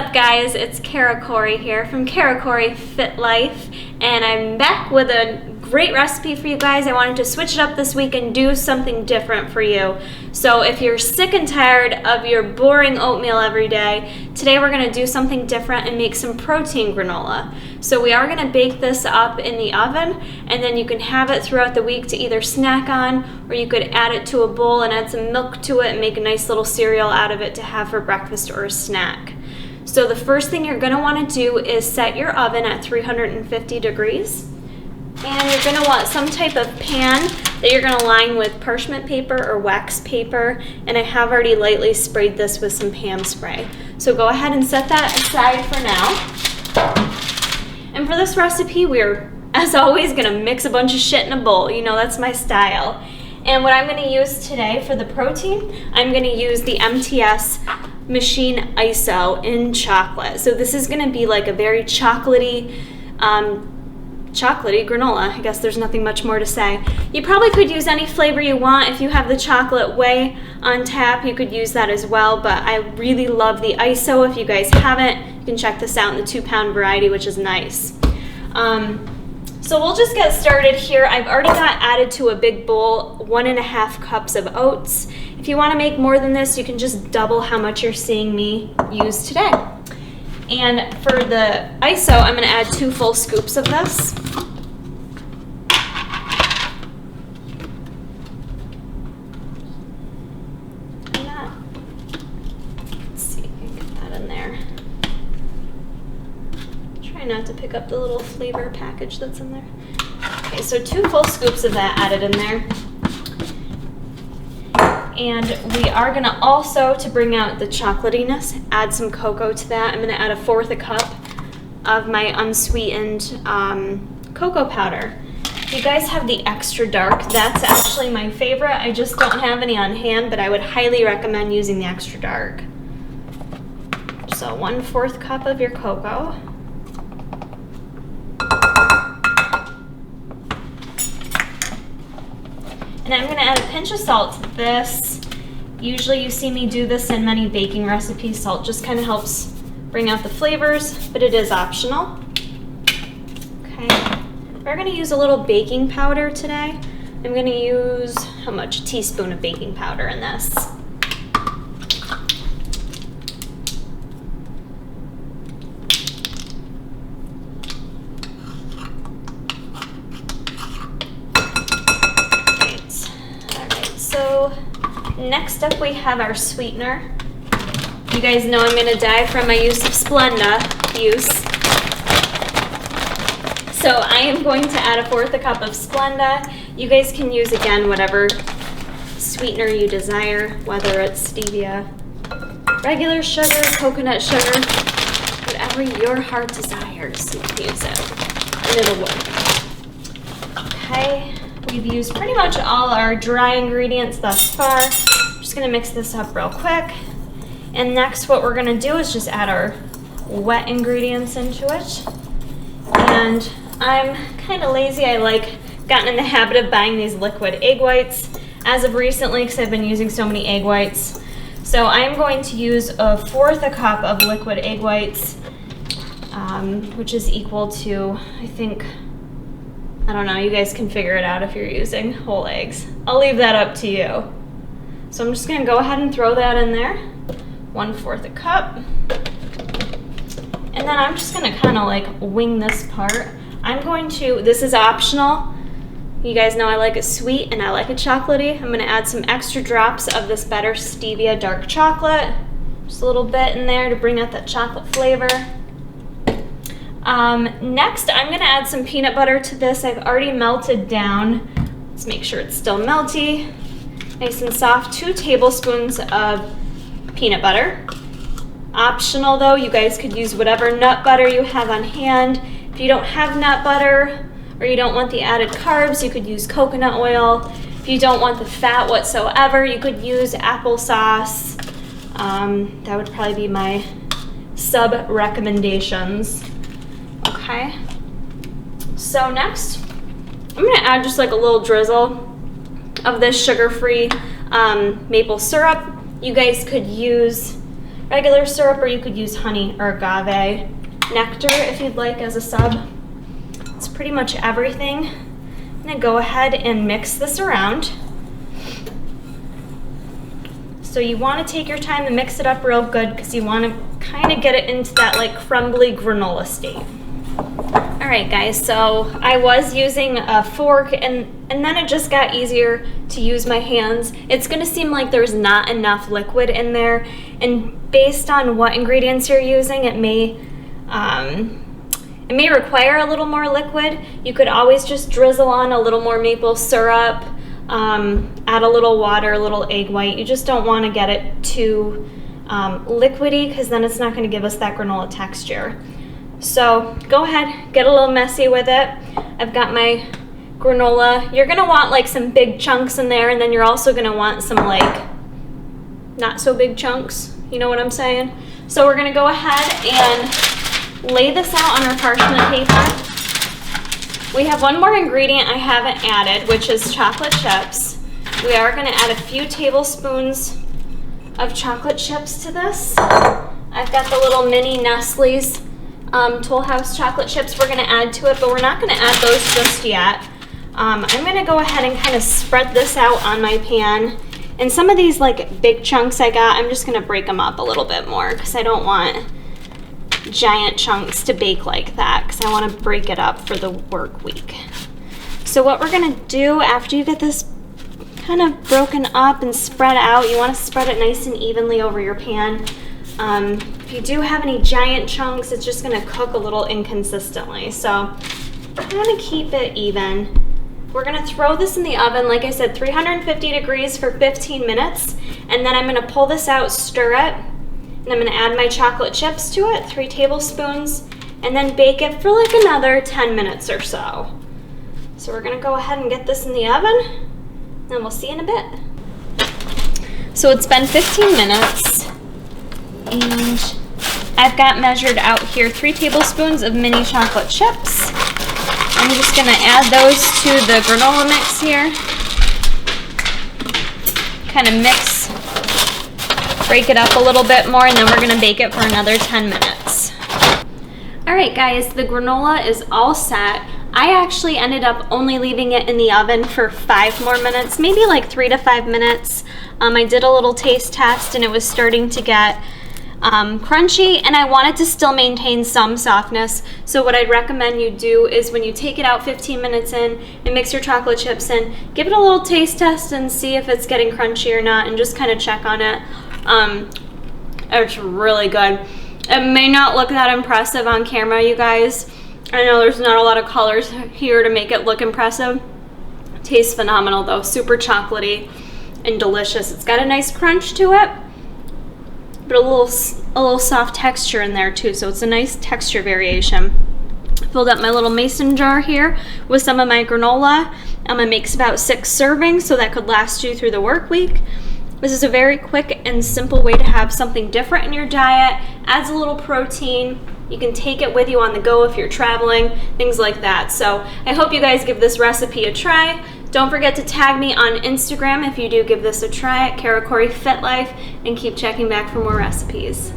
up, guys? It's Kara Corey here from Kara Corey Fit Life, and I'm back with a great recipe for you guys. I wanted to switch it up this week and do something different for you. So if you're sick and tired of your boring oatmeal every day, today we're going to do something different and make some protein granola. So we are going to bake this up in the oven, and then you can have it throughout the week to either snack on, or you could add it to a bowl and add some milk to it and make a nice little cereal out of it to have for breakfast or a snack. So the first thing you're going to want to do is set your oven at 350 degrees. And you're going to want some type of pan that you're going to line with parchment paper or wax paper. And I have already lightly sprayed this with some Pam spray. So go ahead and set that aside for now. And for this recipe, we're, as always, going to mix a bunch of shit in a bowl. You know, that's my style. And what I'm going to use today for the protein, I'm going to use the MTS Machine ISO in chocolate. So this is going to be like a very chocolatey granola. I guess there's nothing much more to say. You probably could use any flavor you want. If you have the chocolate whey on tap, you could use that as well, but I really love the ISO. If you guys haven't, you can check this out in the 2-pound variety, which is nice. So we'll just get started here. I've already got added to a big bowl 1.5 cups of oats. If you want to make more than this, you can just double how much you're seeing me use today. And for the ISO, I'm going to add 2 full scoops of this. Let's see if I can get that in there. Try not to pick up the little flavor package that's in there. Okay, so 2 full scoops of that added in there. And we are going to also, to bring out the chocolatiness, add some cocoa to that. I'm going to add 1/4 cup of my unsweetened cocoa powder. If you guys have the extra dark, that's actually my favorite. I just don't have any on hand, but I would highly recommend using the extra dark. So 1/4 cup of your cocoa. And I'm going to add a pinch of salt to this. Usually you see me do this in many baking recipes. Salt just kind of helps bring out the flavors, but it is optional. Okay, we're going to use a little baking powder today. I'm going to use, how much? A teaspoon of baking powder in this. Next up, we have our sweetener. You guys know I'm going to die from my use of Splenda use. So I am going to add 1/4 cup of Splenda. You guys can use, again, whatever sweetener you desire, whether it's stevia, regular sugar, coconut sugar, whatever your heart desires, you can use it, and it'll work. Okay. We've used pretty much all our dry ingredients thus far. I'm just going to mix this up real quick. And next what we're going to do is just add our wet ingredients into it. And I'm kind of lazy. I gotten in the habit of buying these liquid egg whites as of recently because I've been using so many egg whites. So I'm going to use 1/4 cup of liquid egg whites, which is equal to, I think, I don't know, you guys can figure it out if you're using whole eggs. I'll leave that up to you. So I'm just going to go ahead and throw that in there. 1/4 cup. And then I'm just going to kind of wing this part. This is optional. You guys know I like it sweet and I like it chocolatey. I'm going to add some extra drops of this Better Stevia dark chocolate. Just a little bit in there to bring out that chocolate flavor. Next, I'm going to add some peanut butter to this. I've already melted down. Let's make sure it's still melty. Nice and soft. 2 tablespoons of peanut butter. Optional though, you guys could use whatever nut butter you have on hand. If you don't have nut butter or you don't want the added carbs, you could use coconut oil. If you don't want the fat whatsoever, you could use applesauce. That would probably be my sub recommendations. Okay, so next I'm going to add just a little drizzle of this sugar-free maple syrup. You guys could use regular syrup, or you could use honey or agave nectar if you'd like as a sub. It's pretty much everything. I'm gonna go ahead and mix this around. So you want to take your time and mix it up real good because you want to kind of get it into that like crumbly granola state. All right guys, so I was using a fork and then it just got easier to use my hands. It's going to seem like there's not enough liquid in there, and based on what ingredients you're using, it may require a little more liquid. You could always just drizzle on a little more maple syrup, add a little water, a little egg white. You just don't want to get it too liquidy because then it's not going to give us that granola texture. So go ahead, get a little messy with it. I've got my granola. You're going to want like some big chunks in there, and then you're also going to want some like not so big chunks. You know what I'm saying? So we're going to go ahead and lay this out on our parchment paper. We have one more ingredient I haven't added, which is chocolate chips. We are going to add a few tablespoons of chocolate chips to this. I've got the little mini Nestle's Toll House chocolate chips we're going to add to it, but we're not going to add those just yet. I'm going to go ahead and kind of spread this out on my pan. And some of these like big chunks I got, I'm just going to break them up a little bit more because I don't want giant chunks to bake like that, because I want to break it up for the work week. So what we're going to do after you get this kind of broken up and spread out, you want to spread it nice and evenly over your pan. If you do have any giant chunks, it's just going to cook a little inconsistently. So kind of keep it even. We're going to throw this in the oven, like I said, 350 degrees for 15 minutes. And then I'm going to pull this out, stir it, and I'm going to add my chocolate chips to it, 3 tablespoons, and then bake it for like another 10 minutes or so. So we're going to go ahead and get this in the oven, and we'll see you in a bit. So it's been 15 minutes. And I've got measured out here 3 tablespoons of mini chocolate chips. I'm just going to add those to the granola mix here. Kind of mix, break it up a little bit more, and then we're going to bake it for another 10 minutes. Alright guys, the granola is all set. I actually ended up only leaving it in the oven for 5 more minutes, maybe like 3 to 5 minutes. I did a little taste test and it was starting to get crunchy, and I wanted to still maintain some softness. So what I'd recommend you do is when you take it out 15 minutes in and mix your chocolate chips in, give it a little taste test and see if it's getting crunchy or not, and just kind of check on it. It's really good. It may not look that impressive on camera, you guys. I know there's not a lot of colors here to make it look impressive. Tastes phenomenal though, super chocolatey and delicious. It's got a nice crunch to it, but a little soft texture in there too, so it's a nice texture variation. Filled up my little mason jar here with some of my granola. It makes about 6 servings, so that could last you through the work week. This is a very quick and simple way to have something different in your diet. Adds a little protein. You can take it with you on the go if you're traveling, things like that. So I hope you guys give this recipe a try. Don't forget to tag me on Instagram if you do give this a try at Kara Corey Fit Life, and keep checking back for more recipes.